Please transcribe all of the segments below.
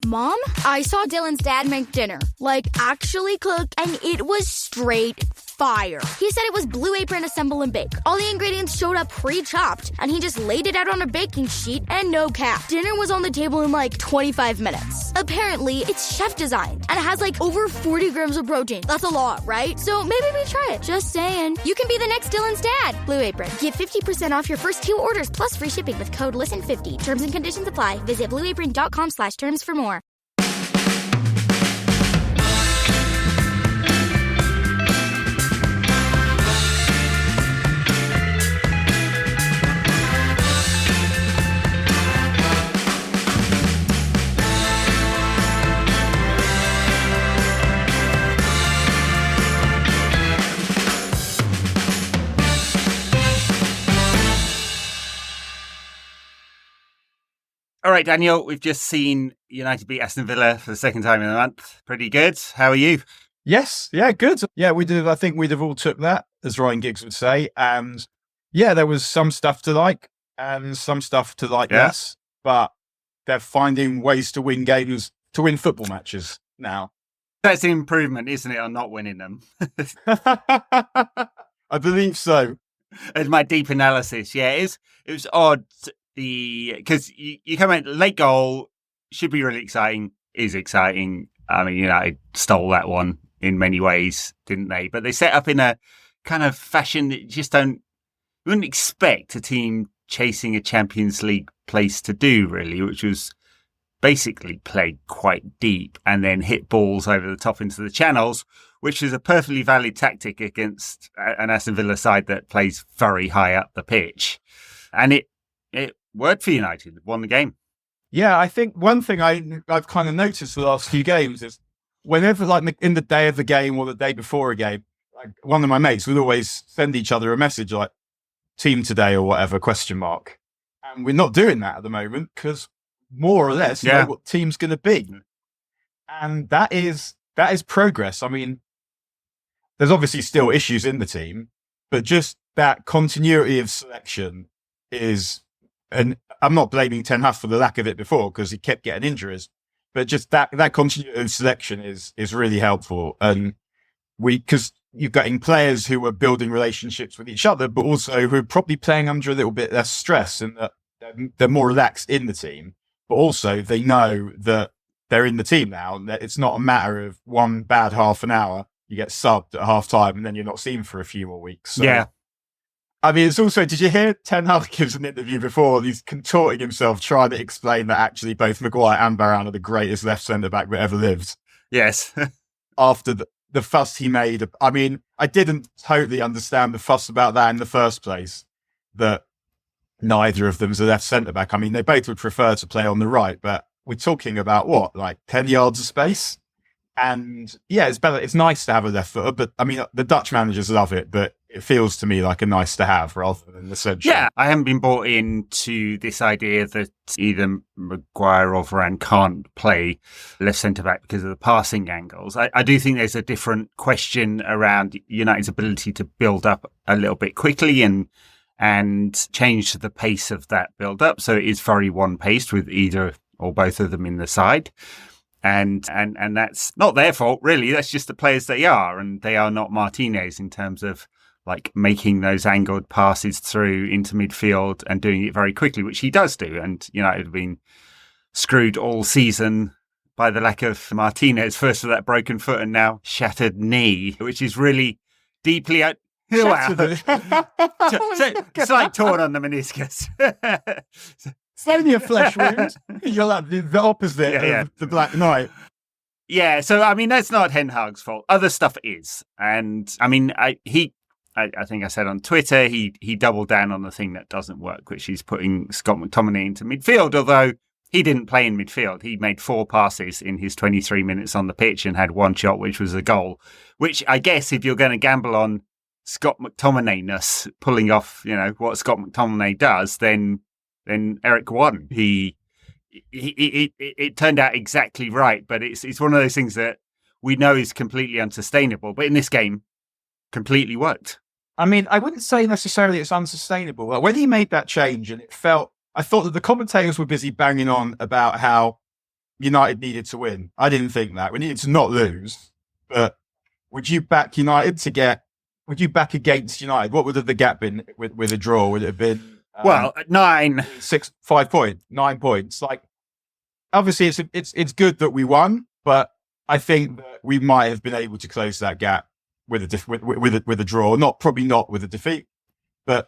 Mom, I saw Dylan's dad make dinner. Like, actually cook, and it was straight fire. He said it was Blue Apron Assemble and Bake. All the ingredients showed up pre-chopped, and he just laid it out on a baking sheet, and no cap. Dinner was on the table in like 25 minutes. Apparently, it's chef designed, and it has like over 40 grams of protein. That's a lot, right? So maybe we try it. Just saying. You can be the next Dylan's dad. Blue Apron. Get 50% off your first 2 orders plus free shipping with code LISTEN50. Terms and conditions apply. Visit blueapron.com/terms for more. All right, Daniel, we've just seen United beat Aston Villa for the second time in a month. Pretty good. How are you? Yes. Yeah, good. Yeah, we did. I think we'd have all took that, as Ryan Giggs would say. And yeah, there was some stuff to like and some stuff to like less. But they're finding ways to win games, to win football matches now. That's an improvement, isn't it, on not winning them? I believe so. As my deep analysis, it was odd. Because you come in, late goal should be really exciting, is exciting. I mean, United stole that one in many ways, didn't they? But they set up in a kind of fashion that you wouldn't expect a team chasing a Champions League place to do, really, which was basically play quite deep and then hit balls over the top into the channels, which is a perfectly valid tactic against an Aston Villa side that plays very high up the pitch. And it worked for United, won the game. Yeah, I think one thing I've kind of noticed the last few games is whenever, like in the day of the game or the day before a game, like one of my mates would always send each other a message like "team today" or whatever ? And we're not doing that at the moment because more or less you know what team's going to be, and that is progress. I mean, there's obviously still issues in the team, but just that continuity of selection is. And I'm not blaming Ten Hag for the lack of it before because he kept getting injuries, but just that continuity of selection is really helpful. And because you're getting players who are building relationships with each other, but also who are probably playing under a little bit less stress and that they're more relaxed in the team, but also they know that they're in the team now and that it's not a matter of one bad half an hour. You get subbed at half time and then you're not seen for a few more weeks. So, yeah. I mean, it's also, did you hear Ten Hag gives an interview before? He's contorting himself trying to explain that actually both Maguire and Varane are the greatest left centre-back that ever lived. Yes. After the fuss he made. I mean, I didn't totally understand the fuss about that in the first place, that neither of them is a left centre-back. I mean, they both would prefer to play on the right, but we're talking about what, like 10 yards of space? And yeah, it's better. It's nice to have a left footer, but I mean, the Dutch managers love it, but it feels to me like a nice to have rather than essential. Yeah, I haven't been bought into this idea that either Maguire or Varane can't play left centre-back because of the passing angles. I do think there's a different question around United's ability to build up a little bit quickly and change the pace of that build-up. So it is very one-paced with either or both of them in the side. And that's not their fault, really. That's just the players they are. And they are not Martinez in terms of like making those angled passes through into midfield and doing it very quickly, which he does do. And United have been screwed all season by the lack of Martinez, first with that broken foot and now shattered knee, which is really deeply out. It's like torn on the meniscus. It's only a flesh wound. You'll have the opposite of the Black Knight. Yeah, so I mean that's not Ten Hag's fault. Other stuff is, and I mean I think I said on Twitter he doubled down on the thing that doesn't work, which is putting Scott McTominay into midfield. Although he didn't play in midfield, he made 4 passes in his 23 minutes on the pitch and had 1 shot, which was a goal. Which I guess if you're going to gamble on Scott McTominay-ness pulling off, what Scott McTominay does, then Eric won. It turned out exactly right, but it's one of those things that we know is completely unsustainable. But in this game, completely worked. I mean, I wouldn't say necessarily it's unsustainable. Like, when he made that change, and I thought that the commentators were busy banging on about how United needed to win. I didn't think that. We needed to not lose. But would you back United would you back against United? What would have the gap been with a draw? Would it have been 9 points? Like, obviously it's good that we won, but I think that we might have been able to close that gap with a draw. Probably not with a defeat, but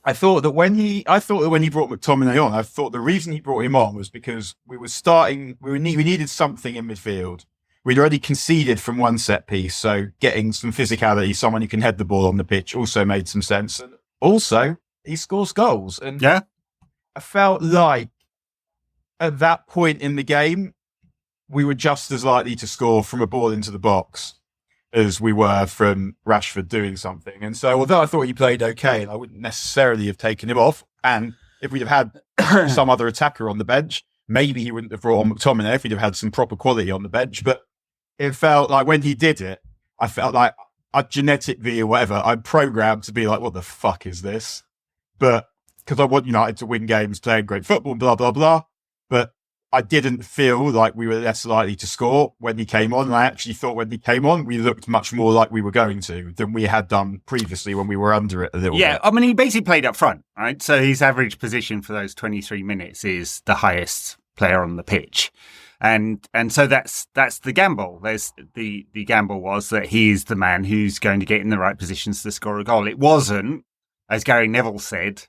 I thought that when he brought McTominay on, I thought the reason he brought him on was because we needed something in midfield. We'd already conceded from one set piece, so getting some physicality, someone who can head the ball on the pitch, also made some sense. And also, he scores goals. And yeah, I felt like at that point in the game, we were just as likely to score from a ball into the box as we were from Rashford doing something. And so, although I thought he played okay, and I wouldn't necessarily have taken him off, and if we'd have had some other attacker on the bench, maybe he wouldn't have brought on McTominay if he'd have had some proper quality on the bench. But it felt like when he did it, I felt like genetically or whatever, I'm programmed to be like, what the fuck is this? But because I want United to win games, playing great football, blah, blah, blah. But I didn't feel like we were less likely to score when he came on. And I actually thought when he came on, we looked much more like we were going to than we had done previously when we were under it a little bit. Yeah, I mean, he basically played up front, right? So his average position for those 23 minutes is the highest player on the pitch. And so that's the gamble. There's the gamble was that he is the man who's going to get in the right positions to score a goal. It wasn't, as Gary Neville said,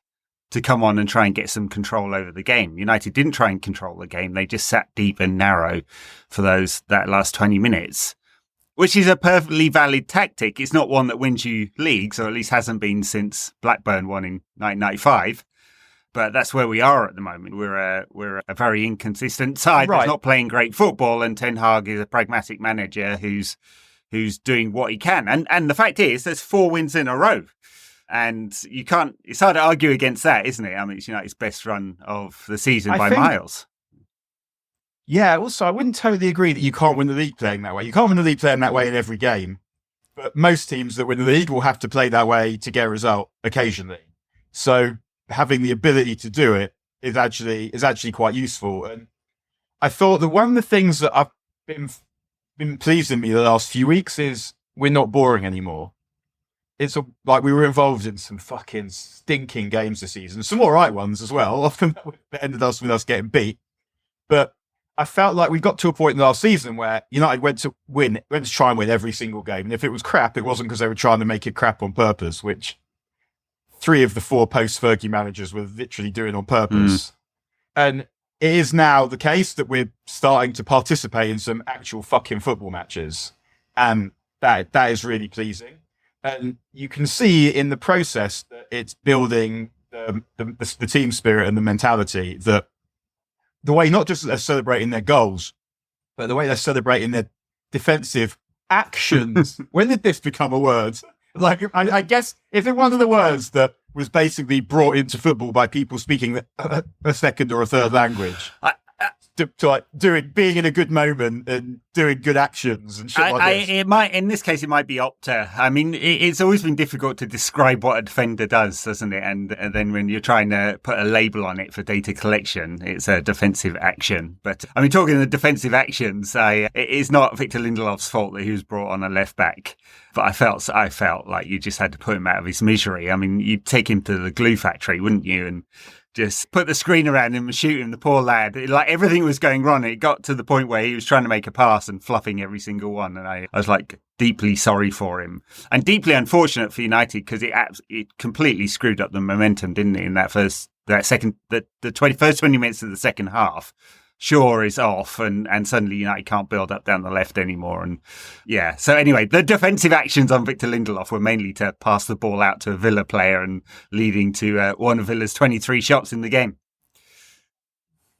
to come on and try and get some control over the game. United didn't try and control the game. They just sat deep and narrow for that last 20 minutes, which is a perfectly valid tactic. It's not one that wins you leagues, or at least hasn't been since Blackburn won in 1995. But that's where we are at the moment. We're a very inconsistent side that's not playing great football, and Ten Hag is a pragmatic manager who's doing what he can. And the fact is, there's 4 wins in a row. And it's hard to argue against that, isn't it? I mean, it's United's best run of the season by miles. Yeah, also, I wouldn't totally agree that you can't win the league playing that way. You can't win the league playing that way in every game. But most teams that win the league will have to play that way to get a result occasionally. So having the ability to do it is actually quite useful. And I thought that one of the things that I've been pleasing me the last few weeks is we're not boring anymore. It's like we were involved in some fucking stinking games this season, some all right ones as well. Often that ended up with us getting beat. But I felt like we got to a point in the last season where United went to try and win every single game. And if it was crap, it wasn't because they were trying to make it crap on purpose, which 3 of the 4 post-Fergie managers were literally doing on purpose. And it is now the case that we're starting to participate in some actual fucking football matches. And that is really pleasing. And you can see in the process that it's building the team spirit and the mentality, that the way not just they're celebrating their goals, but the way they're celebrating their defensive actions. When did this become a word? Like, I guess, is it one of the words that was basically brought into football by people speaking a second or a third language? Being in a good moment and doing good actions and shit like this. In this case, it might be Opta. I mean, it's always been difficult to describe what a defender does, doesn't it? And then when you're trying to put a label on it for data collection, it's a defensive action. But I mean, talking of defensive actions, it is not Victor Lindelof's fault that he was brought on a left back. But I felt like you just had to put him out of his misery. I mean, you'd take him to the glue factory, wouldn't you? And just put the screen around him and shoot him, the poor lad. Like, everything was going wrong. It got to the point where he was trying to make a pass and fluffing every single one. And I was like deeply sorry for him, and deeply unfortunate for United, because it completely screwed up the momentum, didn't it? In first 20 minutes of the second half. Shaw is off, and suddenly United can't build up down the left anymore. And yeah, so anyway, the defensive actions on Victor Lindelof were mainly to pass the ball out to a Villa player and leading to one of Villa's 23 shots in the game.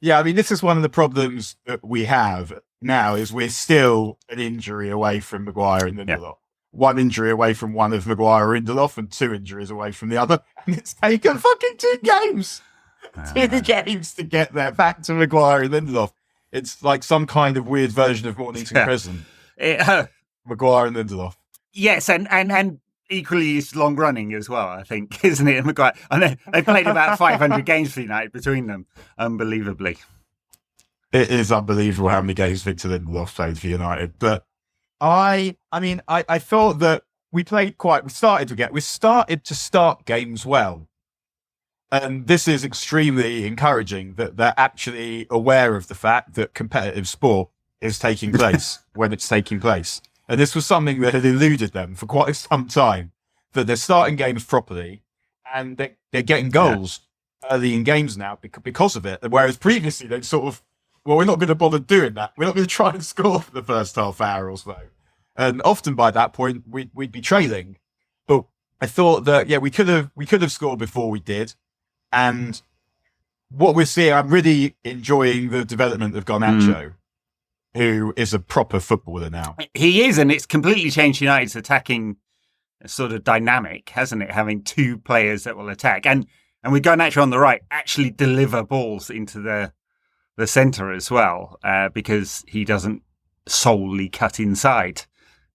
Yeah, I mean, this is one of the problems that we have now, is we're still an injury away from Maguire and Lindelof. Yeah. 1 injury away from one of Maguire and Lindelof, and 2 injuries away from the other. And it's taken fucking 2 games. 2 games to get there, back to Maguire and Lindelof. It's like some kind of weird version of Mornington Prison. Maguire and Lindelof. Yes, and equally long running as well, I think, isn't it? Maguire. And they played about 500 games for United between them, unbelievably. It is unbelievable how many games Victor Lindelof played for United. But I thought that we started to start games well. And this is extremely encouraging that they're actually aware of the fact that competitive sport is taking place when it's taking place. And this was something that had eluded them for quite some time, that they're starting games properly and they're getting goals early in games now because of it. Whereas previously they'd sort of, well, we're not going to bother doing that. We're not going to try and score for the first half hour or so. And often by that point, we'd be trailing. But I thought that, we could have scored before we did. And what we're seeing, I'm really enjoying the development of Garnacho, who is a proper footballer now. He is, and it's completely changed United's attacking sort of dynamic, hasn't it? Having two players that will attack. And with Garnacho on the right, actually deliver balls into the centre as well, because he doesn't solely cut inside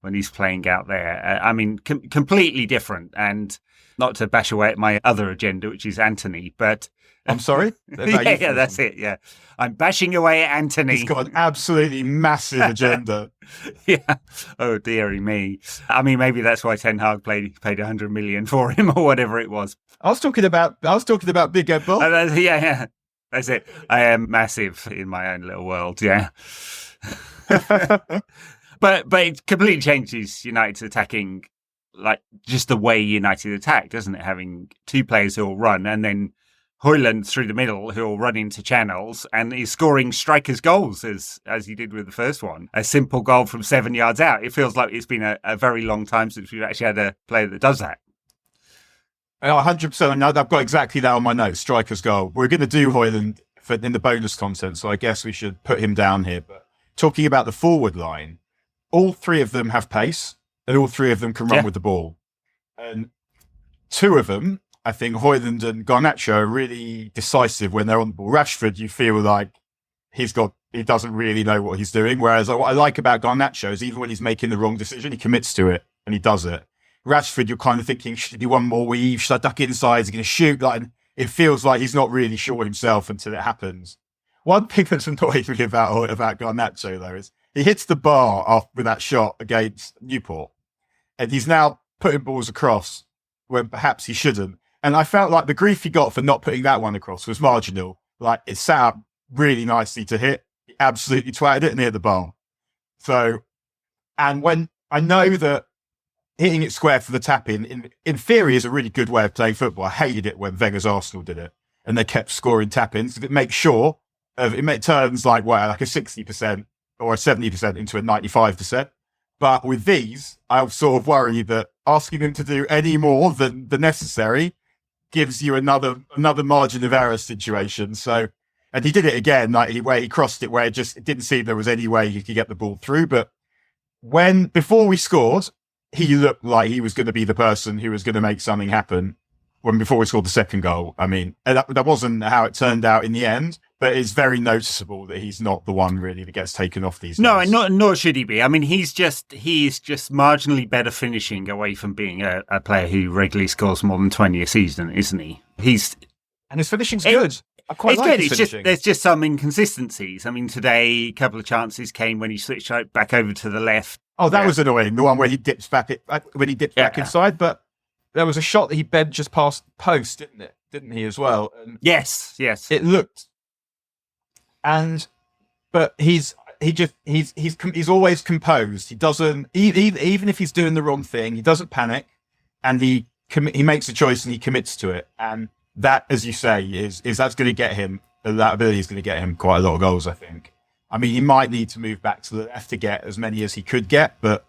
when he's playing out there. Completely different. And not to bash away at my other agenda, which is Anthony, but... I'm sorry? Yeah, that's it, yeah. I'm bashing away at Anthony. He's got an absolutely massive agenda. Yeah. Oh, dearie me. I mean, maybe that's why Ten Hag paid 100 million for him or whatever it was. I was talking about Big Ed Bob. Yeah. That's it. I am massive in my own little world, yeah. But it completely changes United's attacking, like just the way United attack, doesn't it? Having two players who will run and then Hojlund through the middle who will run into channels and is scoring strikers' goals as he did with the first one. A simple goal from 7 yards out. It feels like it's been a very long time since we've actually had a player that does that. 100%. I've got exactly that on my notes, striker's goal. We're going to do Hojlund in the bonus content, so I guess we should put him down here. But talking about the forward line, all three of them have pace and all three of them can run with the ball. And two of them, I think Hojlund and Garnacho, are really decisive when they're on the ball. Rashford, you feel like he doesn't really know what he's doing. Whereas what I like about Garnacho is even when he's making the wrong decision, he commits to it and he does it. Rashford, you're kind of thinking, should he do one more weave? Should I duck inside? Is he going to shoot? It feels like he's not really sure himself until it happens. One thing that's annoying me about Garnacho, though, is he hits the bar with that shot against Newport. And he's now putting balls across when perhaps he shouldn't. And I felt like the grief he got for not putting that one across was marginal. Like, it sat up really nicely to hit. He absolutely twatted it near the bar. So, and when I know that hitting it square for the tap-in, in theory, is a really good way of playing football. I hated it when Wenger's Arsenal did it. And they kept scoring tap-ins. It makes sure it turns like a 60% or a 70% into a 95%. But with these, I was sort of worried that asking him to do any more than the necessary gives you another margin of error situation. So, and he did it again, where he crossed it, where it didn't seem there was any way he could get the ball through. But before we scored, he looked like he was going to be the person who was going to make something happen. Before we scored the second goal, I mean, that wasn't how it turned out in the end, but it's very noticeable that he's not the one really that gets taken off these days. No, and nor should he be. I mean, he is just marginally better finishing away from being a player who regularly scores more than 20 a season, isn't he? And his finishing's good. I quite like his finishing. There's just some inconsistencies. I mean, today, a couple of chances came when he switched back over to the left. Oh, that was annoying. The one where he dips back back inside, but there was a shot that he bent just past the post, didn't he as well? And yes. It looked, but he's always composed. He doesn't even if he's doing the wrong thing, he doesn't panic, and he makes a choice and he commits to it. And that, as you say, is that's going to get him. That ability is going to get him quite a lot of goals, I think. I mean, he might need to move back to the left to get as many as he could get, but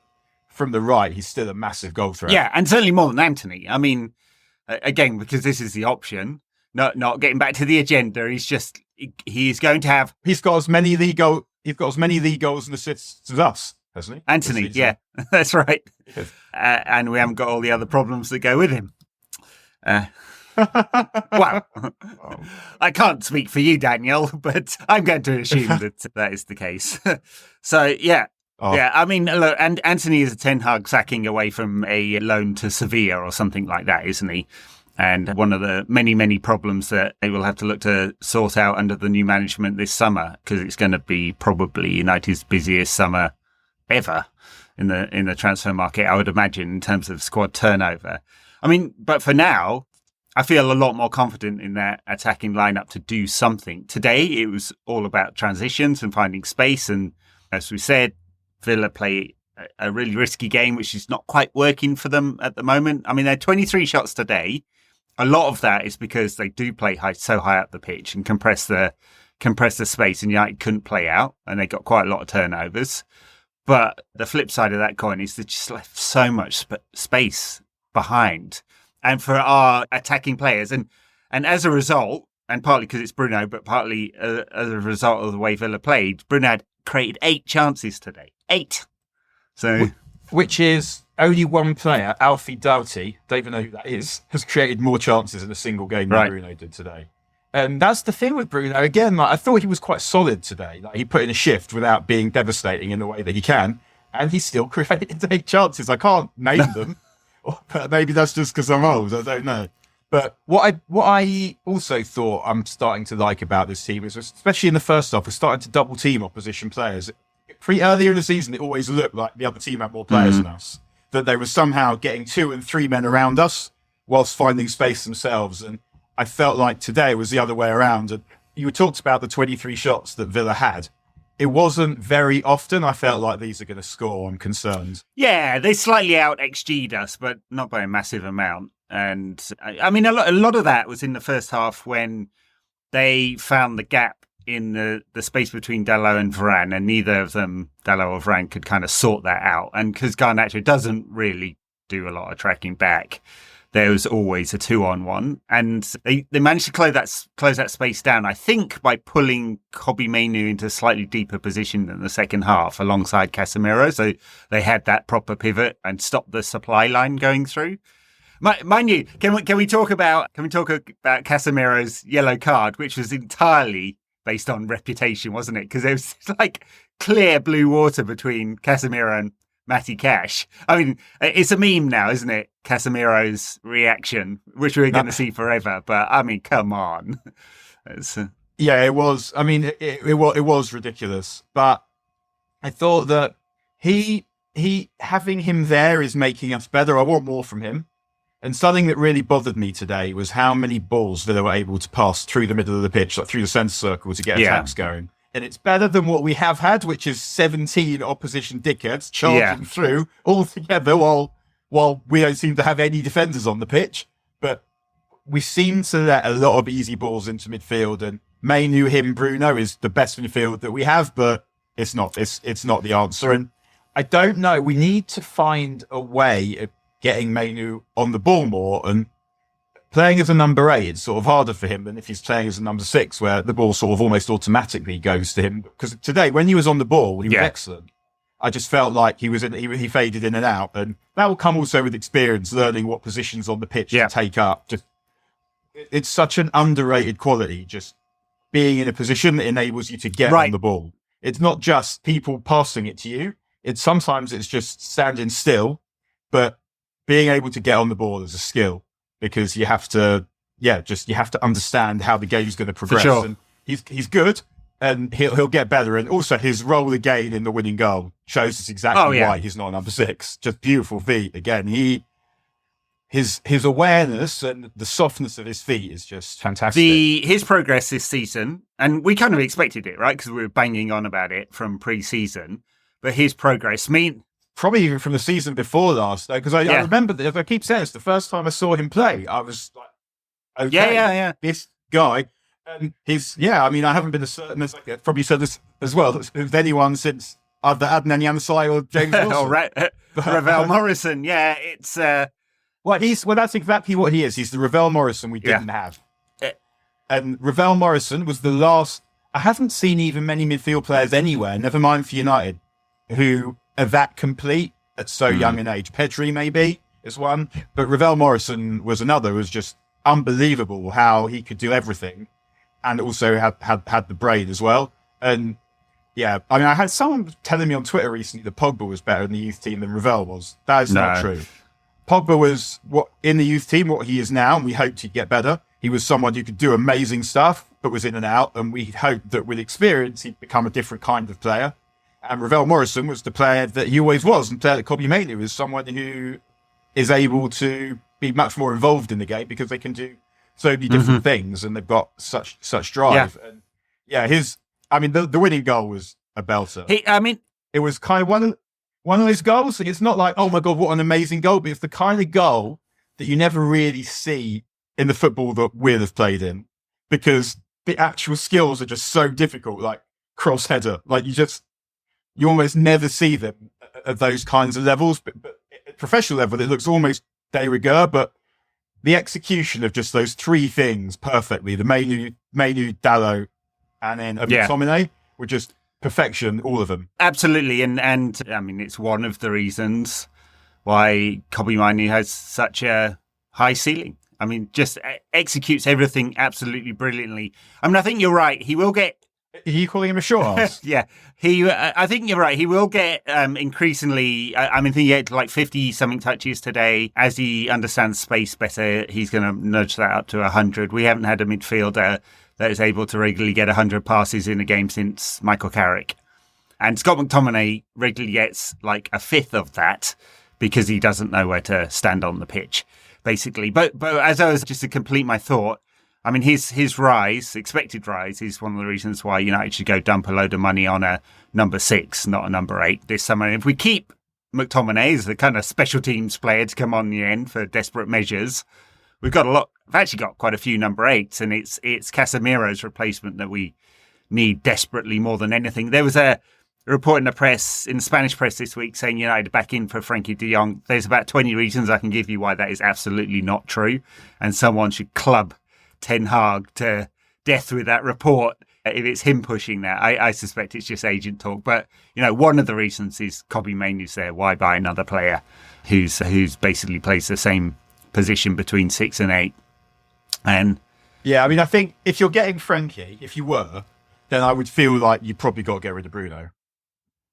from the right, he's still a massive goal threat. Yeah, and certainly more than Anthony. I mean, again, because this is the option, not getting back to the agenda, he's going to have... He's got as many league goals and assists as us, hasn't he? Anthony, yeah, that's right. Yes. And we haven't got all the other problems that go with him. Well, I can't speak for you, Daniel, but I'm going to assume that is the case. So, yeah. Oh. Yeah, I mean, look, and Anthony is a Ten Hag sacking away from a loan to Sevilla or something like that, isn't he? And one of the many, many problems that they will have to look to sort out under the new management this summer, because it's going to be probably United's busiest summer ever in the transfer market, I would imagine, in terms of squad turnover. I mean, but for now, I feel a lot more confident in that attacking lineup to do something. Today, it was all about transitions and finding space. And as we said, Villa play a really risky game, which is not quite working for them at the moment. I mean, they had 23 shots today. A lot of that is because they do play so high up the pitch and compress the space, and United couldn't play out, and they got quite a lot of turnovers. But the flip side of that coin is they just left so much space behind. And for our attacking players, and as a result, and partly because it's Bruno, but partly as a result of the way Villa played, Bruno had created 8 chances today. 8. So, which is only one player, Alfie Doughty, don't even know who that is, has created more chances in a single game than Bruno did today. And that's the thing with Bruno. Again, I thought he was quite solid today. He put in a shift without being devastating in the way that he can, and he still created 8 chances. I can't name them. But maybe that's just because I'm old. I don't know. But what I also thought I'm starting to like about this team is, especially in the first half, we're starting to double team opposition players. Earlier in the season, it always looked like the other team had more players than us. That they were somehow getting 2 and 3 men around us whilst finding space themselves. And I felt like today was the other way around. And you talked about the 23 shots that Villa had. It wasn't very often I felt like these are going to score. I'm concerned. Yeah, they slightly out XG'd us, but not by a massive amount. And I mean, a lot of that was in the first half when they found the gap in the space between Dalot and Varane, and neither of them, Dalot or Varane, could kind of sort that out. And because Garnacho doesn't really do a lot of tracking back, there was always a 2-on-1, and they managed to close that space down, I think, by pulling Kobbie Mainoo into a slightly deeper position than the second half alongside Casemiro. So they had that proper pivot and stopped the supply line going through. Mind you, can we talk about Casemiro's yellow card, which was entirely based on reputation, wasn't it? Because there was like clear blue water between Casemiro and Matty Cash. I mean, it's a meme now, isn't it? Casemiro's reaction, which we're going to see forever. But I mean, come on. Yeah, it was. I mean, it was ridiculous. But I thought that he having him there is making us better. I want more from him. And something that really bothered me today was how many balls Villa were able to pass through the middle of the pitch, like through the centre circle, to get attacks going. And it's better than what we have had, which is 17 opposition dickheads charging through all together while we don't seem to have any defenders on the pitch. But we seem to let a lot of easy balls into midfield, and Mainoo, Bruno is the best midfield that we have, but it's not the answer. And I don't know. We need to find a way of getting Mainoo on the ball more, and playing as a number 8, it's sort of harder for him than if he's playing as a number 6, where the ball sort of almost automatically goes to him. Because today, when he was on the ball, he was excellent. I just felt like he faded in and out, and that will come also with experience, learning what positions on the pitch to take up. It's such an underrated quality, just being in a position that enables you to get on the ball. It's not just people passing it to you. Sometimes it's just standing still, but being able to get on the ball is a skill, because you have to understand how the game's going to progress. Sure. And he's good, and he'll get better. And also his role again in the winning goal shows us exactly why he's not number 6. Just beautiful feet again. His awareness and the softness of his feet is just fantastic. His progress this season, and we kind of expected it, right? Because we were banging on about it from pre-season. But his progress, probably even from the season before last, though, because I remember that, I keep saying this, the first time I saw him play, I was like, okay, this guy, and I mean, I haven't been as certain as I probably said this as well, with anyone since either Adnan Januzaj or James Wilson. or Ravel Morrison, it's... Well, that's exactly what he is. He's the Ravel Morrison we didn't have. And Ravel Morrison was the last... I haven't seen even many midfield players anywhere, never mind for United, who are that complete at so young an age. Pedri maybe is one, but Ravel Morrison was another. It was just unbelievable how he could do everything, and also had the brain as well. And I mean, I had someone telling me on Twitter recently that Pogba was better in the youth team than Ravel was. That is not true. Pogba was what in the youth team, what he is now, and we hoped he'd get better. He was someone who could do amazing stuff, but was in and out, and we hoped that with experience, he'd become a different kind of player. And Ravel Morrison was the player that he always was, and player that Kobbie Mainoo is someone who is able to be much more involved in the game because they can do so many different things, and they've got such drive. Yeah. And the winning goal was a belter. It was kind of one of those goals. It's not like, oh my God, what an amazing goal, but it's the kind of goal that you never really see in the football that we'd have played in, because the actual skills are just so difficult, like cross header. Like you almost never see them at those kinds of levels, but at professional level, it looks almost de rigueur, but the execution of just those three things perfectly, the Mainoo, Dalot, and then McTominay, were just perfection, all of them. Absolutely. And I mean, it's one of the reasons why Kobbie Mainoo has such a high ceiling. I mean, just executes everything absolutely brilliantly. I mean, I think you're right. He will get... Are you calling him a short ass? Yeah. I think you're right. He will get increasingly... I mean, he had like 50-something touches today. As he understands space better, he's going to nudge that up to 100. We haven't had a midfielder that is able to regularly get 100 passes in a game since Michael Carrick. And Scott McTominay regularly gets like a fifth of that because he doesn't know where to stand on the pitch, basically. But as I was, just to complete my thought, I mean, his rise, expected rise, is one of the reasons why United should go dump a load of money on a number 6, not a number 8 this summer. And if we keep McTominay as the kind of special teams player to come on the end for desperate measures, we've actually got quite a few number 8s, and it's Casemiro's replacement that we need desperately more than anything. There was a report in the Spanish press this week saying United are back in for Frankie de Jong. There's about 20 reasons I can give you why that is absolutely not true, and someone should club Ten Hag to death with that report if it's him pushing that. I suspect it's just agent talk. But, one of the reasons is Kobbie Mainoo's there. Why buy another player who's basically plays the same position between 6 and 8? And yeah, I mean, I think if you're getting Frankie, if you were, then I would feel like you probably got to get rid of Bruno.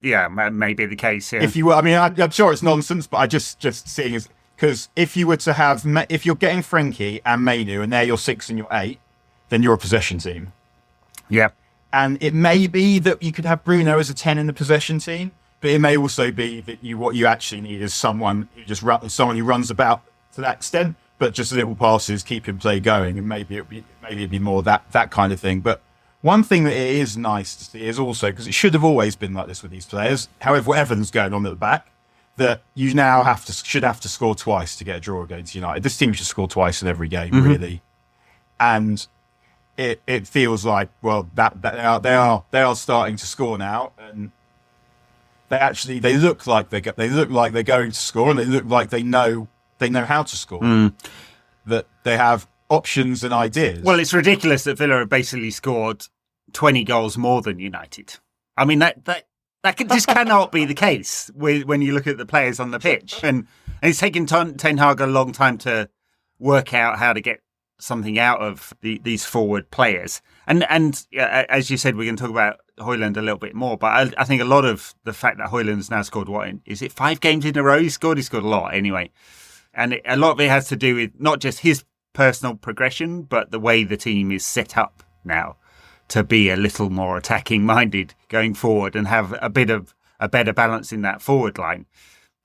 Yeah, maybe the case. Yeah. If you were, I mean, I'm sure it's nonsense, but I just seeing as... Because if you were to have, if you're getting Frankie and Mainoo and they're your 6 and your 8, then you're a possession team. Yeah. And it may be that you could have Bruno as a 10 in the possession team, but it may also be that what you actually need is someone who runs about to that extent, but just little passes, keep him play going, and maybe it'd be more that kind of thing. But one thing that it is nice to see is also, because it should have always been like this with these players, however, whatever's going on at the back, that you now should have to score twice to get a draw against United. This team should score twice in every game, really. And it feels like, well, that they are starting to score now, and they look like they're going to score, and they look like they know how to score. That they have options and ideas. Well, it's ridiculous that Villa have basically scored 20 goals more than United. I mean, that just cannot be the case when you look at the players on the pitch. And it's taken Ten Hag a long time to work out how to get something out of these forward players. And as you said, we're going to talk about Hojlund a little bit more. But I think a lot of the fact that Hojlund's now scored, is it 5 games in a row he scored? He scored a lot anyway. And a lot of it has to do with not just his personal progression, but the way the team is set up now to be a little more attacking minded going forward and have a better balance in that forward line,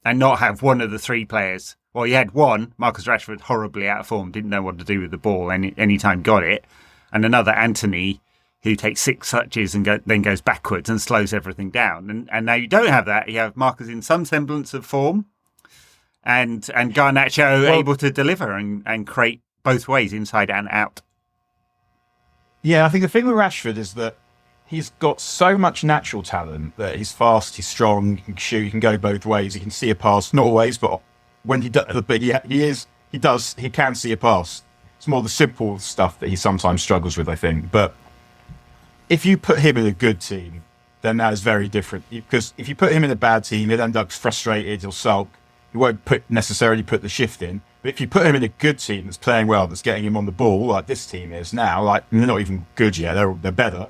and not have one of the 3 players. Well, you had one, Marcus Rashford, horribly out of form, didn't know what to do with the ball any time got it, and another Anthony who takes 6 touches and then goes backwards and slows everything down. And now you don't have that. You have Marcus in some semblance of form, and Garnacho able to deliver and create both ways, inside and out. Yeah, I think the thing with Rashford is that he's got so much natural talent that he's fast, he's strong, he can shoot, he can go both ways, he can see a pass, not always, but when he does, but he can see a pass. It's more the simple stuff that he sometimes struggles with, I think. But if you put him in a good team, then that is very different. Because if you put him in a bad team, he'll end up frustrated, he'll sulk, he won't necessarily put the shift in. But if you put him in a good team that's playing well, that's getting him on the ball, like this team is now, like they're not even good yet, they're better,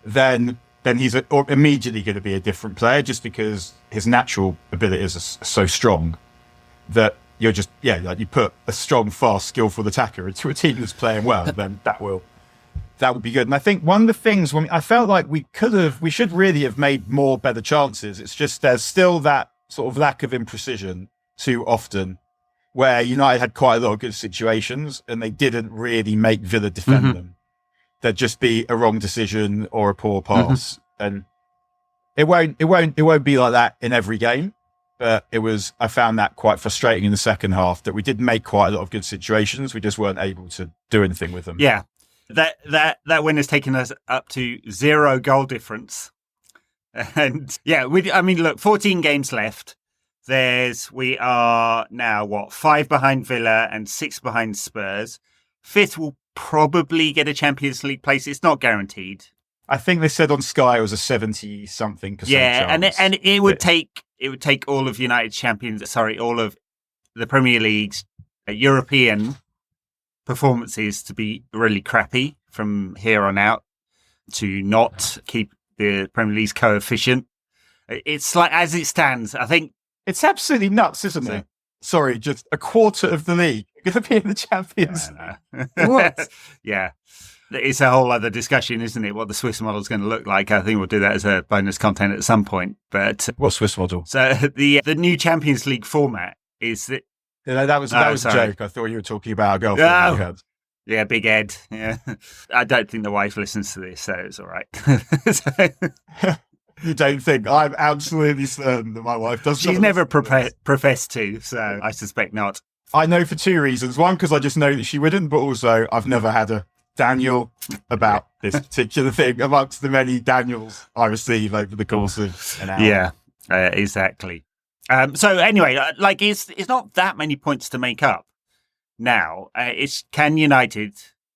then he's immediately going to be a different player, just because his natural abilities are so strong that you're just, like you put a strong, fast, skillful attacker into a team that's playing well, then that would be good. And I think one of the things when I felt like we should really have made more better chances. It's just there's still that sort of lack of imprecision too often, where United had quite a lot of good situations and they didn't really make Villa defend them. There'd just be a wrong decision or a poor pass, and it won't be like that in every game. But I found that quite frustrating in the second half, that we did make quite a lot of good situations. We just weren't able to do anything with them. Yeah. That win has taken us up to 0 goal difference. And look, 14 games left. We are now 5 behind Villa and 6 behind Spurs. 5th will probably get a Champions League place. It's not guaranteed. I think they said on Sky it was a 70-something % chance. and it would take all of all of the Premier League's European performances to be really crappy from here on out to not keep the Premier League's coefficient. It's like, as it stands, I think it's absolutely nuts, isn't it? Sorry, just a quarter of the league going to be in the Champions. What? Yeah. It's a whole other discussion, isn't it? What the Swiss model is going to look like. I think we'll do that as a bonus content at some point. But what Swiss model? So the new Champions League format is that. That was a joke. I thought you were talking about a girlfriend you had. Yeah, Big Ed. Yeah, I don't think the wife listens to this, so it's all right. You don't think? I'm absolutely certain that my wife does. She's never professed to, so I suspect not. I know for 2 reasons. One, because I just know that she wouldn't, but also I've never had a Daniel about this particular thing amongst the many Daniels I receive over the course of an hour. Yeah, exactly. So anyway, it's not that many points to make up now. Can United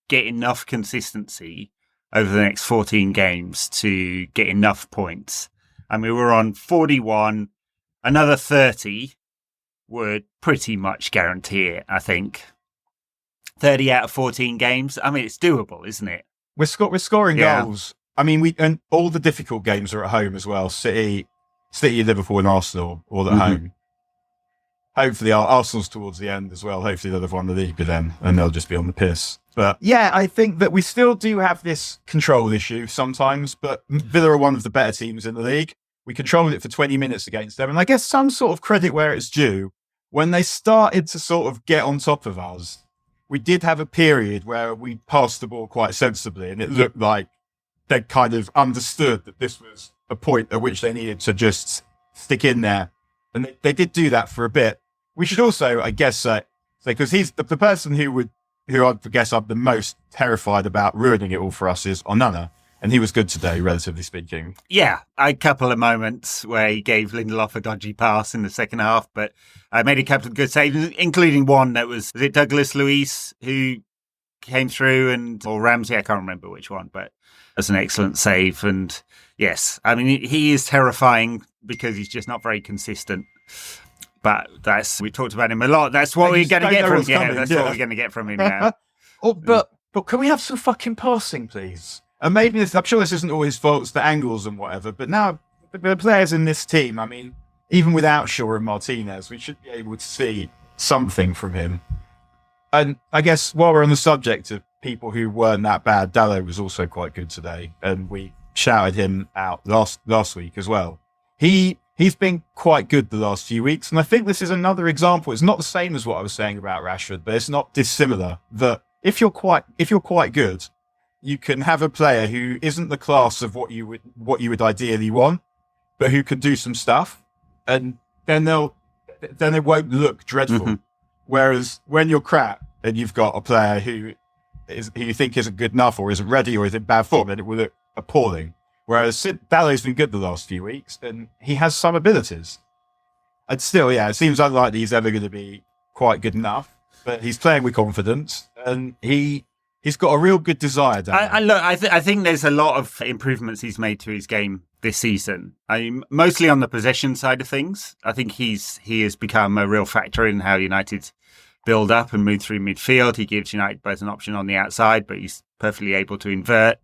get enough consistency over the next 14 games to get enough points? I mean, we're on 41. Another 30 would pretty much guarantee it, I think. 30 out of 14 games. I mean, it's doable, isn't it? We're scoring goals. I mean, and all the difficult games are at home as well. City, Liverpool, and Arsenal all at home. Hopefully, Arsenal's towards the end as well. Hopefully, they'll have won the league by then, and they'll just be on the piss. But yeah, I think that we still do have this control issue sometimes. But Villa are one of the better teams in the league. We controlled it for 20 minutes against them, and I guess some sort of credit where it's due. When they started to sort of get on top of us, we did have a period where we passed the ball quite sensibly, and it looked like they kind of understood that this was a point at which they needed to just stick in there. And they did do that for a bit. We should also, I guess, say, because he's the person who I guess I'm the most terrified about ruining it all for us is Onana. And he was good today, relatively speaking. Yeah, a couple of moments where he gave Lindelof a dodgy pass in the second half, but I made a couple of good saves, including one that was it Douglas Luiz who came through, or Ramsey, I can't remember which one, but it was an excellent save. And yes, I mean, he is terrifying because he's just not very consistent. But we talked about him a lot. That's what we're going to get from him. Yeah, that's what we're going to get from him now. But can we have some fucking passing, please? And maybe I'm sure this isn't all his fault, it's the angles and whatever, but now the players in this team, I mean, even without Shaw and Martinez, we should be able to see something from him. And I guess while we're on the subject of people who weren't that bad, Dalot was also quite good today, and we shouted him out last week as well. He's been quite good the last few weeks, and I think this is another example. It's not the same as what I was saying about Rashford, but it's not dissimilar that if you're quite good, you can have a player who isn't the class of what you would ideally want, but who can do some stuff, and then it won't look dreadful. Mm-hmm. Whereas when you're crap and you've got a player who you think isn't good enough or isn't ready or is in bad form, then it will look appalling. Whereas Dalot's been good the last few weeks, and he has some abilities. And still, it seems unlikely he's ever going to be quite good enough, but he's playing with confidence, and He's got a real good desire. I think there's a lot of improvements he's made to his game this season. Mostly on the possession side of things. I think he has become a real factor in how United build up and move through midfield. He gives United both an option on the outside, but he's perfectly able to invert.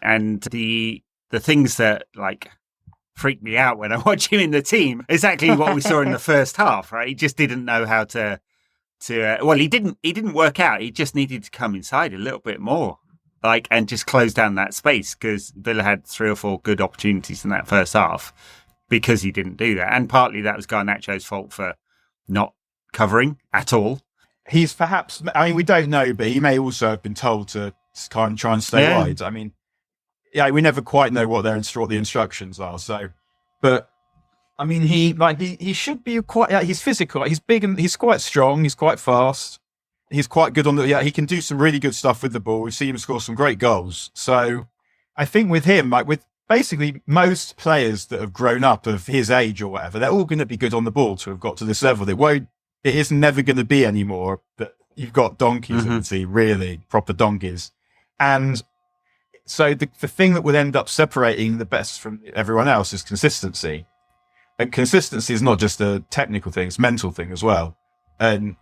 And the things that freaked me out when I watch him in the team. Exactly what we saw in the first half, right? He just didn't know how to well, he didn't work out. He just needed to come inside a little bit more, and just close down that space, because Villa had 3 or 4 good opportunities in that first half because he didn't do that. And partly that was Garnacho's fault for not covering at all. He's perhaps, I mean, we don't know, but he may also have been told to kind of try and stay wide. I mean, we never quite know what the instructions are. So, but I mean, he should be quite. He's physical. He's big and he's quite strong. He's quite fast. He's quite good on the. Yeah, he can do some really good stuff with the ball. We've seen him score some great goals. So, I think with him, with basically most players that have grown up of his age or whatever, they're all going to be good on the ball to have got to this level. It is never going to be anymore. But you've got donkeys in the team, really proper donkeys, and so the thing that would end up separating the best from everyone else is consistency. And consistency is not just a technical thing; it's a mental thing as well. And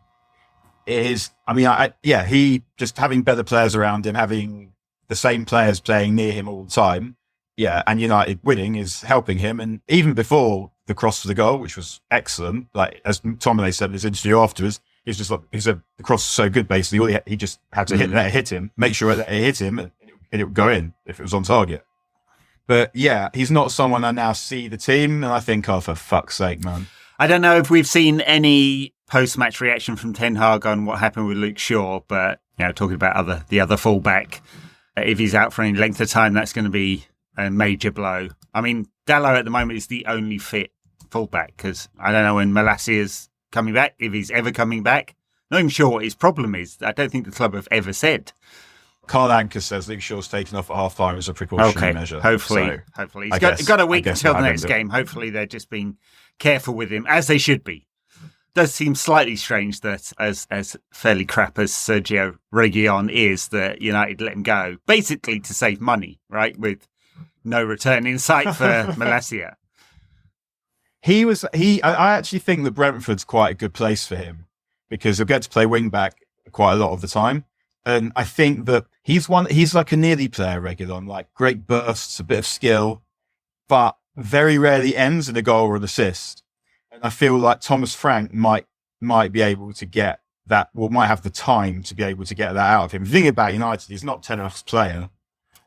it is. I mean, he just having better players around him, having the same players playing near him all the time. Yeah, and United winning is helping him. And even before the cross for the goal, which was excellent, like as McTominay said in his interview afterwards, he's just like, he said the cross was so good. Basically, he just had to hit him, make sure that it hit him, and it would go in if it was on target. But yeah, he's not someone I now see the team, and I think, oh, for fuck's sake, man. I don't know if we've seen any post-match reaction from Ten Hag on what happened with Luke Shaw, but talking about the other fullback, if he's out for any length of time, that's going to be a major blow. I mean, Dalot at the moment is the only fit fullback, because I don't know when Malacia's coming back, if he's ever coming back. Not even sure what his problem is. I don't think the club have ever said. Carl Anker says Luke Shaw's taken off at half-time as a precautionary measure. Hopefully. He's got a week until the next game. Hopefully they're just being careful with him, as they should be. Does seem slightly strange that as fairly crap as Sergio Reguilon is, that United let him go, basically to save money, right? With no return in sight for Malacia. I actually think that Brentford's quite a good place for him, because he'll get to play wing-back quite a lot of the time. And I think that he's like a nearly player, Reguilon, like great bursts, a bit of skill, but very rarely ends in a goal or an assist. And I feel like Thomas Frank might be able to get that, might have the time to be able to get that out of him. The thing about United, he's not Ten Hag's player.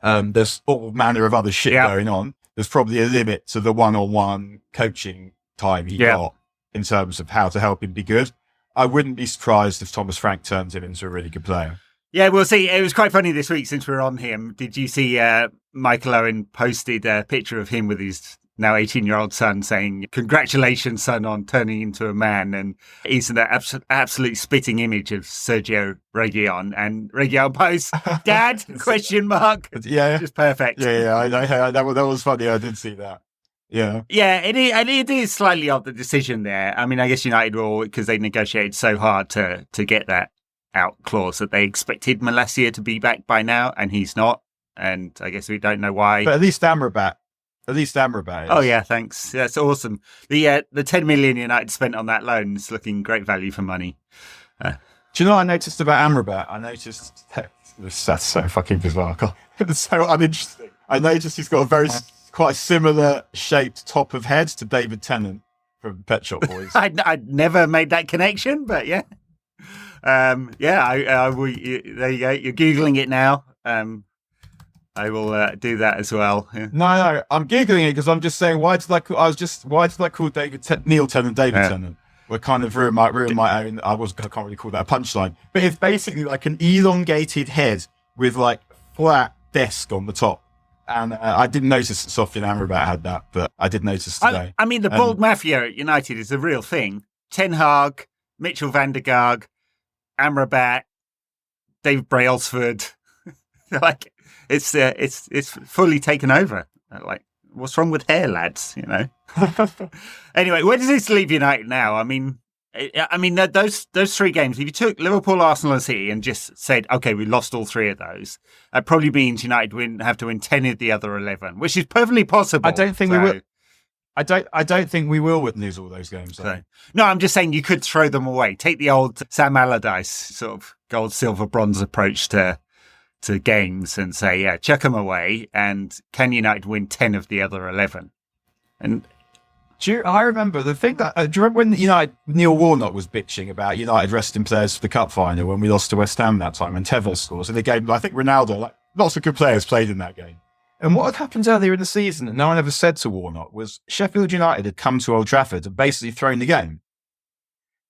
There's all manner of other shit going on. There's probably a limit to the one-on-one coaching time he got in terms of how to help him be good. I wouldn't be surprised if Thomas Frank turns him into a really good player. Yeah, we'll see. It was quite funny this week since we're on him. Did you see Michael Owen posted a picture of him with his now 18-year-old son saying, "Congratulations, son, on turning into a man." And he's an absolute spitting image of Sergio Reguilon. And Reguilon posts, "Dad?" ? Yeah. Just perfect. Yeah. That was funny. I did see that. Yeah. Yeah, it is slightly odd, the decision there. I mean, I guess United will, because they negotiated so hard to get that out clause, that they expected Malacia to be back by now, and he's not. And I guess we don't know why. But at least Amrabat is. Oh yeah, thanks. That's awesome. The 10 million United spent on that loan is looking great value for money. Do you know what I noticed about Amrabat? That's so fucking bizarre. It's so uninteresting. I noticed he's got a quite similar shaped top of head to David Tennant from Pet Shop Boys. I'd never made that connection, but yeah. There you go. You're Googling it now. I will do that as well. Yeah. No, I'm Googling it because I'm just saying, why did I call Neil Tennant David Tennant? We're kind of ruin my own. I can't really call that a punchline, but it's basically like an elongated head with like flat desk on the top. And I didn't notice that Sofian Amrabat had that, but I did notice today. I mean, the bald mafia at United is a real thing. Ten Hag, Mitchell van der Gaag, Amrabat, David Brailsford. Like, it's fully taken over. Like, what's wrong with hair, lads? Anyway, where does this leave United now? I mean, those 3 games, if you took Liverpool, Arsenal and City and just said, okay, we lost all 3 of those, that probably means United have to win 10 of the other 11, which is perfectly possible. I don't think we will. I don't think we will lose all those games. So, no, I'm just saying you could throw them away. Take the old Sam Allardyce sort of gold, silver, bronze approach to games and say, yeah, chuck them away. And can United win 10 of the other 11? And I remember the thing that, do you remember when Neil Warnock was bitching about United resting players for the cup final when we lost to West Ham that time and Tevez scores in the game? I think Ronaldo, lots of good players played in that game. And what had happened earlier in the season that no one ever said to Warnock was Sheffield United had come to Old Trafford and basically thrown the game.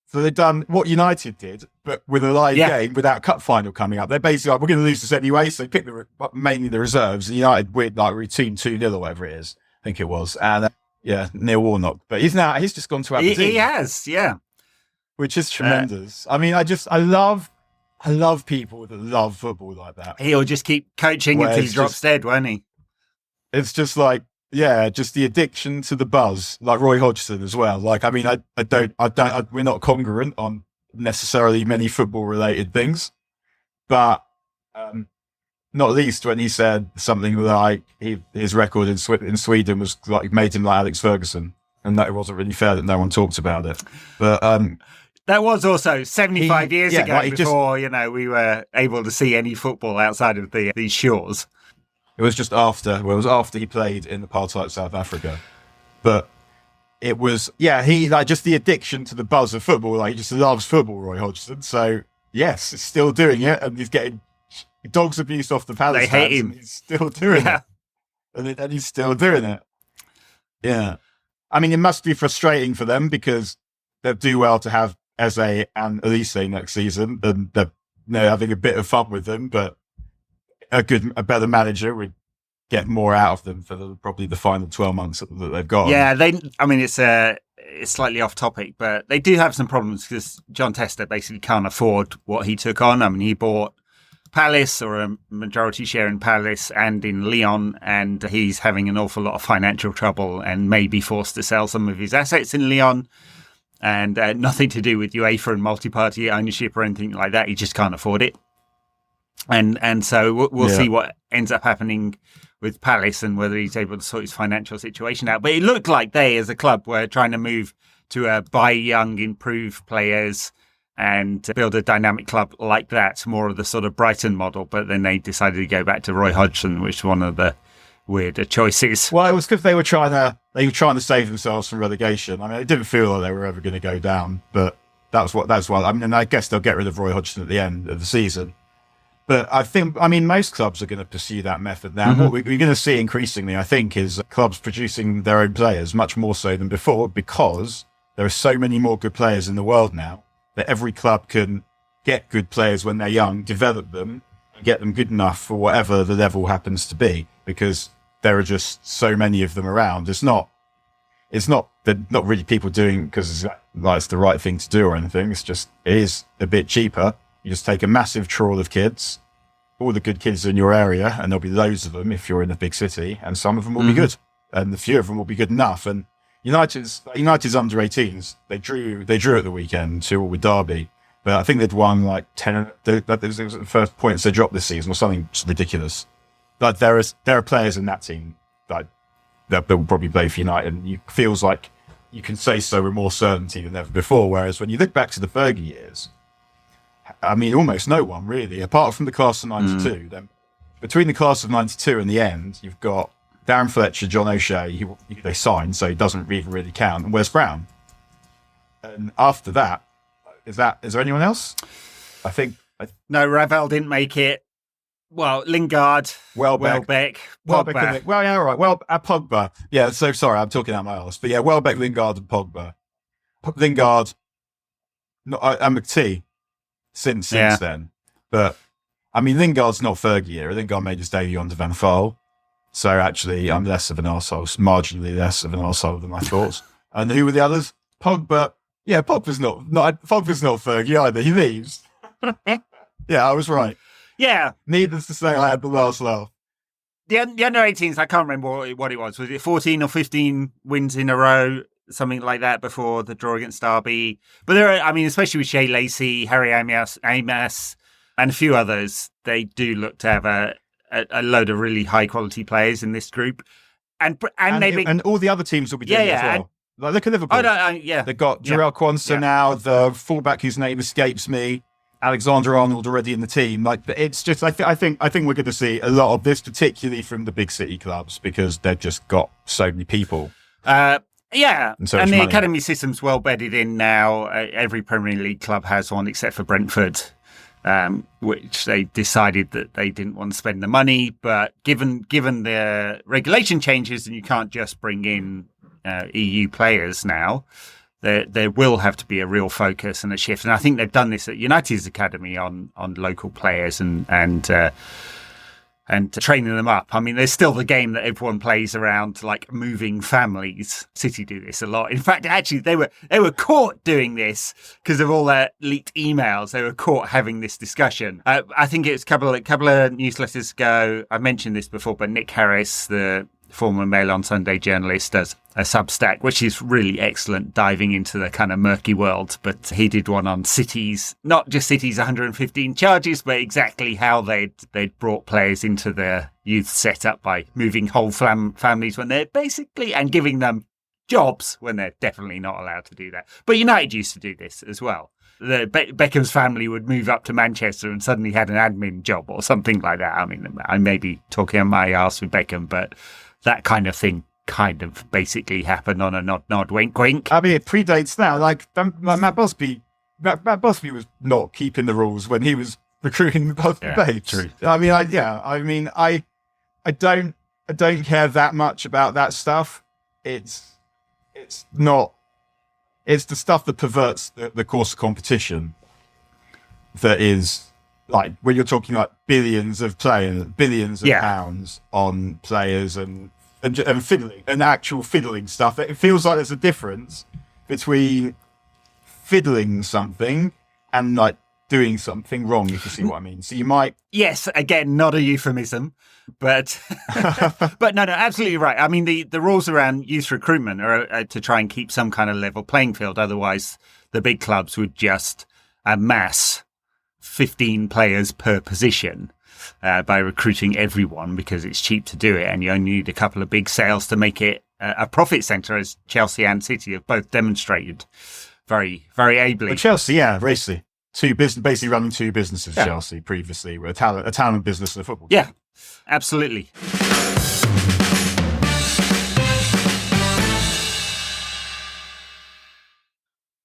So they'd done what United did, but with a live game without cup final coming up. They're basically like, we're going to lose this anyway. So they picked mainly the reserves. And United with routine 2-0 or whatever it is, I think it was. And Neil Warnock. But he's just gone to Aberdeen. He has, yeah. Which is tremendous. I mean, I love people that love football like that. He'll just keep coaching until he drops dead, won't he? It's just like, just the addiction to the buzz, like Roy Hodgson as well. Like, I mean, we're not congruent on necessarily many football related things, but not least when he said something like his record in Sweden was like made him like Alex Ferguson, and that it wasn't really fair that no one talked about it. But that was also 75 years ago, before we were able to see any football outside of these shores. It was just after. Well, it was after he played in apartheid South Africa, but it was he just the addiction to the buzz of football. Like, he just loves football, Roy Hodgson. So yes, he's still doing it, and he's getting dogs abuse off the Palace. They hate him. He's still doing it, and he's still doing it. Yeah, I mean, it must be frustrating for them because they'll do well to have Eze and Elise next season, and they're having a bit of fun with them, but a better manager would get more out of them for probably the final 12 months that they've got. Yeah, it's slightly off topic, but they do have some problems because John Tester basically can't afford what he took on. I mean, he bought Palace, or a majority share in Palace and in Lyon, and he's having an awful lot of financial trouble and may be forced to sell some of his assets in Lyon. And nothing to do with UEFA and multi-party ownership or anything like that. He just can't afford it. And so we'll see what ends up happening with Palace and whether he's able to sort his financial situation out. But it looked like they, as a club, were trying to move to buy young, improve players and build a dynamic club like that, more of the sort of Brighton model. But then they decided to go back to Roy Hodgson, which is one of the weirder choices. Well, it was because they were trying to save themselves from relegation. I mean, it didn't feel like they were ever going to go down, but that's what. I mean, and I guess they'll get rid of Roy Hodgson at the end of the season. But most clubs are going to pursue that method now. Mm-hmm. What we're going to see increasingly, I think, is clubs producing their own players much more so than before, because there are so many more good players in the world now that every club can get good players when they're young, develop them, and get them good enough for whatever the level happens to be, because there are just so many of them around. They're not really people doing because it's the right thing to do or anything. It is a bit cheaper. You just take a massive trawl of kids, all the good kids in your area, and there'll be loads of them if you're in a big city, and some of them will be good, and a few of them will be good enough. And United's under 18s, they drew at the weekend 2-2 with Derby, but I think they'd won like 10. That was the first points they dropped this season, or something ridiculous. But there are players in that team that will probably play for United, and it feels like you can say so with more certainty than ever before. Whereas when you look back to the Fergie years, I mean, almost no one really, apart from the class of 92. Then between the class of 92 and the end, you've got Darren Fletcher, John O'Shea, who they signed, so he doesn't even really count, and Wes Brown. And after that, is there anyone else? I think no, Ravel didn't make it. Well, Lingard, Welbeck, Pogba. Well, yeah, all right. Well, Pogba. Yeah, so sorry, I'm talking out my arse. But yeah, Welbeck, Lingard, and Pogba. Lingard, and McT since then. But, I mean, Lingard's not Fergie year. Lingard made his debut under Van Gaal. So actually, I'm less of an arsehole, marginally less of an arsehole than I thought. And who were the others? Pogba. Yeah, Pogba's not Fergie either. He leaves. Yeah, I was right. Yeah. Needless to say, I had the last laugh. The under 18s, I can't remember what it was. Was it 14 or 15 wins in a row, something like that, before the draw against Derby? But there are, I mean, especially with Shea Lacey, Harry Amos, and a few others, they do look to have a load of really high quality players in this group. And all the other teams will be doing it as well. Like, look at Liverpool. They've got Jarell Quansah now, the fullback whose name escapes me. Alexander Arnold already in the team. Like, it's just, I think we're going to see a lot of this, particularly from the big city clubs, because they've just got so many people. Yeah, And so and much the money. academy system's well bedded in now. Every Premier League club has one except for Brentford, which they decided that they didn't want to spend the money. But given the regulation changes, and you can't just bring in EU players now, there will have to be a real focus and a shift. And I think they've done this at United's academy on local players and training them up. I mean, there's still the game that everyone plays around, like moving families. City do this a lot. In fact, actually, they were caught doing this because of all their leaked emails. They were caught having this discussion. I think it was a couple of newsletters ago. I mentioned this before, but Nick Harris, the former Mail on Sunday journalist, does a Substack, which is really excellent, diving into the kind of murky world. But he did one on City's, not just City's 115 charges, but exactly how they'd brought players into their youth setup by moving whole families when they're basically, and giving them jobs when they're definitely not allowed to do that. But United used to do this as well. Beckham's family would move up to Manchester and suddenly had an admin job or something like that. I mean, I may be talking on my arse with Beckham, but that kind of thing kind of basically happened on a nod, wink, wink. I mean, it predates now. Like Matt Busby was not keeping the rules when he was recruiting babes. True. I mean, I don't care that much about that stuff. It's not. It's the stuff that perverts the course of competition. That is, like, when you're talking like billions of pounds on players and fiddling and actual fiddling stuff. It feels like there's a difference between fiddling something and like doing something wrong, if you see what I mean. So you might... Yes, again, not a euphemism, but but no, absolutely right. I mean, the rules around youth recruitment are to try and keep some kind of level playing field. Otherwise, the big clubs would just amass 15 players per position by recruiting everyone because it's cheap to do it, and you only need a couple of big sales to make it a profit centre, as Chelsea and City have both demonstrated very, very ably. Well, Chelsea, basically. Basically running two businesses, Chelsea, previously, were a talent business and a football team. Yeah, absolutely.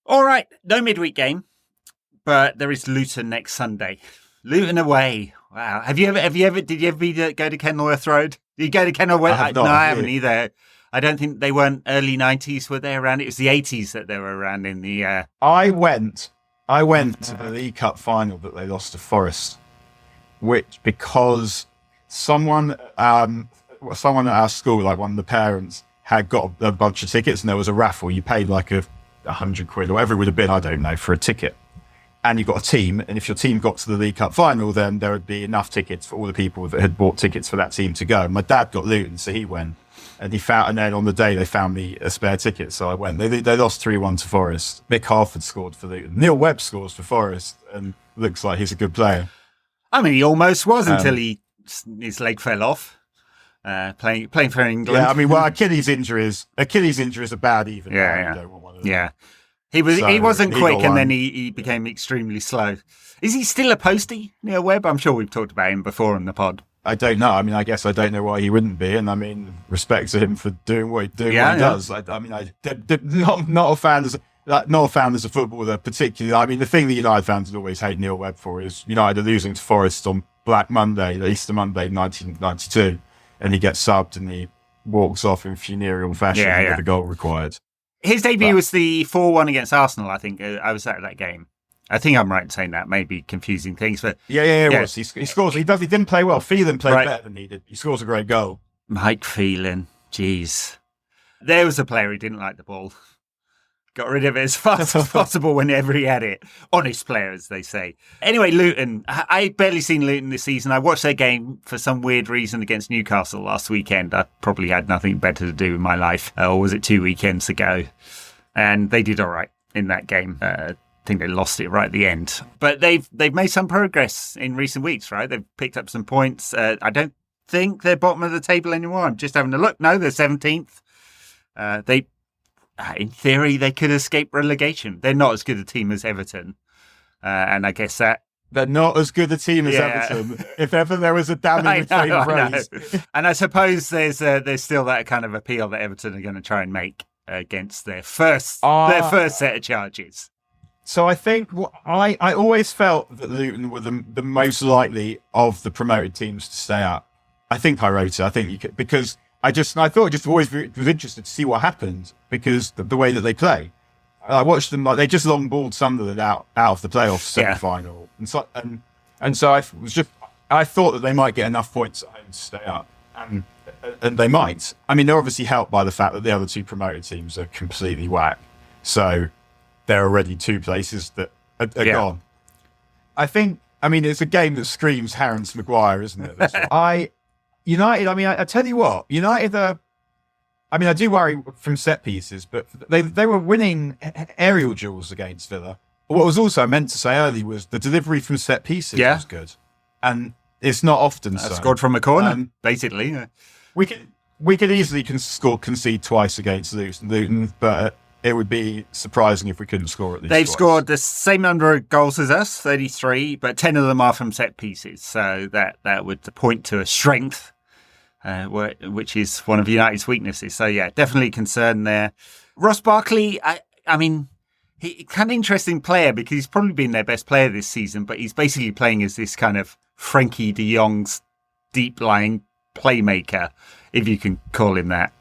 All right, no midweek game, but there is Luton next Sunday. Luton away. Wow. Did you ever go to Kenilworth Road? Did you go to Kenilworth? No, I haven't either. I don't think they weren't early 90s, were they around? It was the 80s that they were around in the... I went to the League Cup final that they lost to Forest, because someone at our school, like one of the parents, had got a bunch of tickets, and there was a raffle. You paid like £100 or whatever it would have been, I don't know, for a ticket. And you got a team, and if your team got to the League Cup final, then there would be enough tickets for all the people that had bought tickets for that team to go. My dad got Luton, so he went. And then on the day they found me a spare ticket, so I went. They lost 3-1 to Forest. Mick Harford scored for Luton. Neil Webb scores for Forest, and looks like he's a good player. I mean, he almost was until his leg fell off. Playing for England. Yeah, I mean, well, Achilles injuries are bad even. Yeah. He wasn't quick, and then he became extremely slow. Is he still a postie, Neil Webb? I'm sure we've talked about him before on the pod. I don't know. I mean, I guess I don't know why he wouldn't be, and I mean, respect to him for doing what he does. I mean, not a fan as a footballer particularly. I mean, the thing that United fans would always hate Neil Webb for is United are losing to Forest on Black Monday, Easter Monday, 1992, and he gets subbed and he walks off in funereal fashion with a goal required. His debut was the 4-1 against Arsenal, I think. I was at that game. I think I'm right in saying that. Maybe confusing things, but it was. He scores. He didn't play well. Phelan played better than he did. He scores a great goal. Mike Phelan, jeez, there was a player who didn't like the ball. Got rid of it as fast as possible whenever he had it. Honest player, as they say. Anyway, Luton. I barely seen Luton this season. I watched their game for some weird reason against Newcastle last weekend. I probably had nothing better to do with my life. Or was it 2 weekends ago? And they did all right in that game. I think they lost it right at the end. But they've made some progress in recent weeks, right? They've picked up some points. I don't think they're bottom of the table anymore. I'm just having a look. No, they're 17th. In theory, they could escape relegation. They're not as good a team as Everton. And I guess that They're not as good a team as Everton. If ever there was a damning with fame phrase. And I suppose there's still that kind of appeal that Everton are going to try and make against their first set of charges. So I think I always felt that Luton were the most likely of the promoted teams to stay up. I think I wrote it. I think you could, because I thought just always was interested to see what happened because the way that they play. I watched them like they just long balled Sunderland out of the playoff semi-final, and so I thought that they might get enough points at home to stay up, and they might. I mean, they're obviously helped by the fact that the other two promoted teams are completely whack, so there are already 2 places that are gone. I mean, it's a game that screams Harris Maguire, isn't it? United. I mean, I tell you what, United are. I mean, I do worry from set pieces, but they were winning aerial duels against Villa. What was also meant to say early was the delivery from set pieces was good, and it's not often so. Scored from a corner, basically. We could easily concede twice against Luton, but it would be surprising if we couldn't score at least They've twice. scored the same number of goals as us, 33, but 10 of them are from set pieces, so that would point to a strength. Which is one of United's weaknesses. So, yeah, definitely concerned there. Ross Barkley, I mean, he's kind of interesting player because he's probably been their best player this season, but he's basically playing as this kind of Frankie de Jong's deep-lying playmaker, if you can call him that,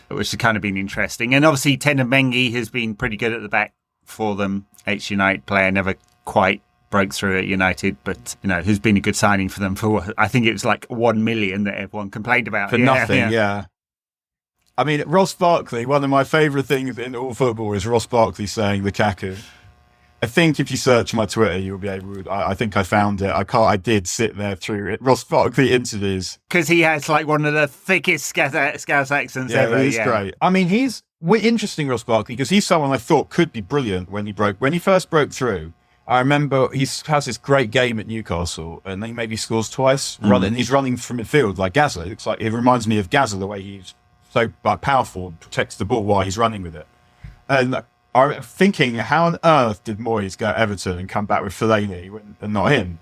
which has kind of been interesting. And obviously, Tena Mengi has been pretty good at the back for them. Ex-United player, never quite broke through at United, but who's been a good signing for them for I think it was like 1 million that everyone complained about for nothing. Yeah. I mean, Ross Barkley. One of my favourite things in all football is Ross Barkley saying Lukaku. I think if you search my Twitter, you'll be able. I think I found it. I did sit there through it. Ross Barkley interviews because he has like one of the thickest Scouse accents ever. He's great. I mean, he's interesting, Ross Barkley, because he's someone I thought could be brilliant when he first broke through. I remember he has this great game at Newcastle, and then maybe scores twice. And he's running from midfield like Gazza. It reminds me of Gazza, the way he's so powerful and protects the ball while he's running with it. And I'm thinking, how on earth did Moyes go to Everton and come back with Fellaini and not him?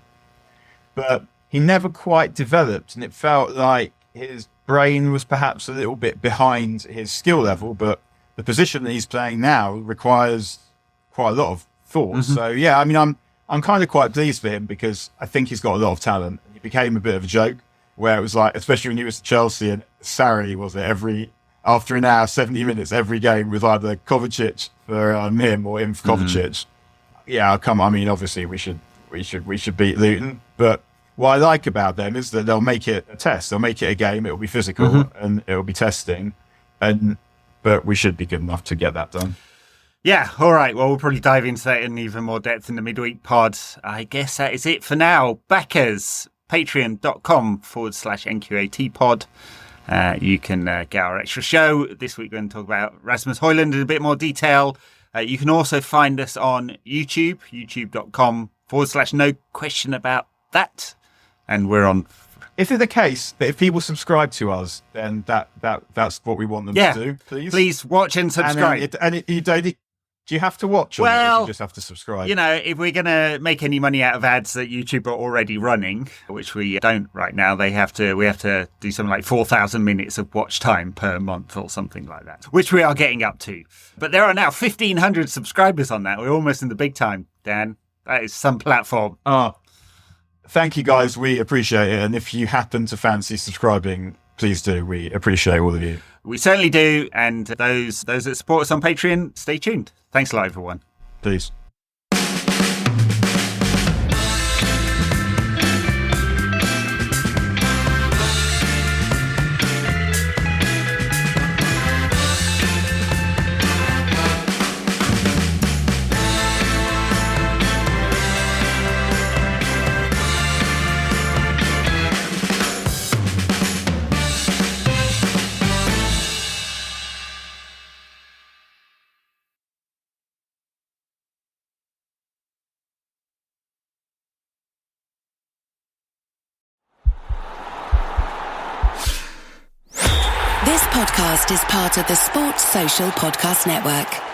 But he never quite developed, and it felt like his brain was perhaps a little bit behind his skill level. But the position that he's playing now requires quite a lot of thought. So yeah, I mean, I'm kind of quite pleased for him because I think he's got a lot of talent. He became a bit of a joke where it was like, especially when he was at Chelsea and Sarri, was it after an hour, 70 minutes, every game with either Kovacic for him or him for Kovacic. Yeah, I mean, obviously we should beat Luton, but what I like about them is that they'll make it a test. They'll make it a game. It'll be physical and it'll be testing, but we should be good enough to get that done. Yeah, all right. Well, we'll probably dive into that in even more depth in the midweek pod. I guess that is it for now. Backers, patreon.com/NQAT pod. You can get our extra show. This week we're going to talk about Rasmus Hojlund in a bit more detail. You can also find us on YouTube, youtube.com/no question about that. And we're on. Is it the case that if people subscribe to us, then that's what we want them to do? Please watch and subscribe. Do you have to watch, or do you just have to subscribe? If we're going to make any money out of ads that YouTube are already running, which we don't right now, we have to do something like 4,000 minutes of watch time per month or something like that, which we are getting up to. But there are now 1,500 subscribers on that. We're almost in the big time, Dan. That is some platform. Thank you, guys. We appreciate it. And if you happen to fancy subscribing, please do. We appreciate all of you. We certainly do. And those that support us on Patreon, stay tuned. Thanks a lot, everyone. Peace. This podcast is part of the Sports Social Podcast Network.